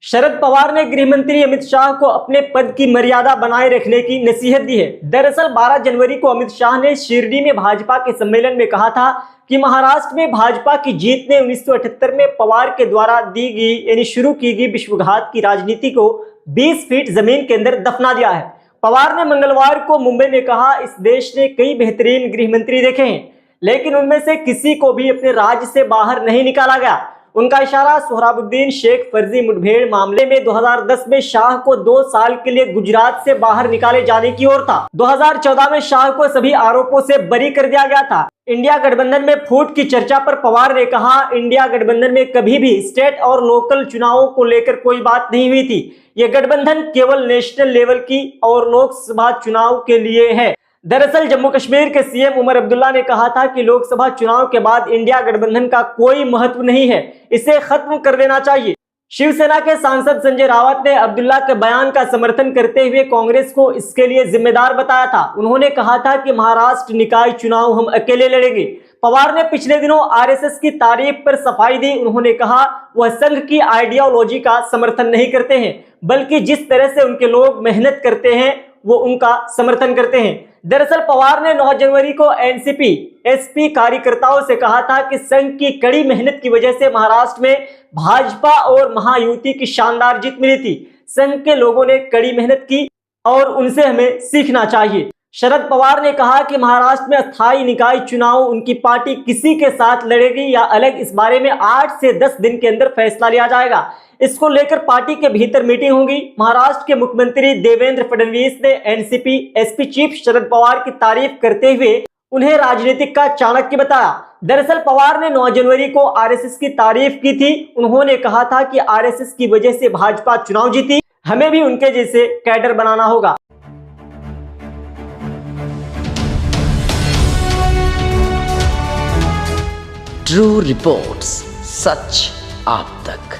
शरद पवार ने गृह मंत्री अमित शाह को अपने पद की मर्यादा बनाए रखने की नसीहत दी है। दरअसल 12 जनवरी को अमित शाह ने शिरडी में भाजपा के सम्मेलन में कहा था कि महाराष्ट्र में भाजपा की जीत ने 1978 में पवार के द्वारा दी गई यानी शुरू की गई विश्वघात की राजनीति को 20 फीट जमीन के अंदर दफना दिया है। पवार ने मंगलवार को मुंबई में कहा, इस देश ने कई बेहतरीन गृह मंत्री देखे हैं, लेकिन उनमें से किसी को भी अपने राज्य से बाहर नहीं निकाला गया। उनका इशारा सोहराबुद्दीन शेख फर्जी मुठभेड़ मामले में 2010 में शाह को 2 साल के लिए गुजरात से बाहर निकाले जाने की ओर था। 2014 में शाह को सभी आरोपों से बरी कर दिया गया था। इंडिया गठबंधन में फूट की चर्चा पर पवार ने कहा, इंडिया गठबंधन में कभी भी स्टेट और लोकल चुनावों को लेकर कोई बात नहीं हुई थी। यह गठबंधन केवल नेशनल लेवल की और लोकसभा चुनाव के लिए है। दरअसल जम्मू कश्मीर के सीएम उमर अब्दुल्ला ने कहा था कि लोकसभा चुनाव के बाद इंडिया गठबंधन का कोई महत्व नहीं है, इसे खत्म कर देना चाहिए। शिवसेना के सांसद संजय रावत ने अब्दुल्ला के बयान का समर्थन करते हुए कांग्रेस को इसके लिए जिम्मेदार बताया था। उन्होंने कहा था कि महाराष्ट्र निकाय चुनाव हम अकेले लड़ेंगे। पवार ने पिछले दिनों आरएसएस की तारीफ पर सफाई दी। उन्होंने कहा वह संघ की आइडियोलॉजी का समर्थन नहीं करते हैं, बल्कि जिस तरह से उनके लोग मेहनत करते हैं वो उनका समर्थन करते हैं। दरअसल पवार ने 9 जनवरी को एनसीपी एसपी कार्यकर्ताओं से कहा था कि संघ की कड़ी मेहनत की वजह से महाराष्ट्र में भाजपा और महायुति की शानदार जीत मिली थी। संघ के लोगों ने कड़ी मेहनत की और उनसे हमें सीखना चाहिए। शरद पवार ने कहा कि महाराष्ट्र में अस्थायी निकाय चुनाव उनकी पार्टी किसी के साथ लड़ेगी या अलग, इस बारे में 8 से 10 दिन के अंदर फैसला लिया जाएगा। इसको लेकर पार्टी के भीतर मीटिंग होगी। महाराष्ट्र के मुख्यमंत्री देवेंद्र फडणवीस ने NCP SP chief Sharad Pawar की तारीफ करते हुए उन्हें राजनीतिक का चाणक्य बताया। दरअसल पवार ने 9 जनवरी को आरएसएस की तारीफ की थी। उन्होंने कहा था कि आरएसएस की वजह से भाजपा चुनाव जीती, हमें भी उनके जैसे कैडर बनाना होगा। ट्रू रिपोर्ट्स, सच आप तक।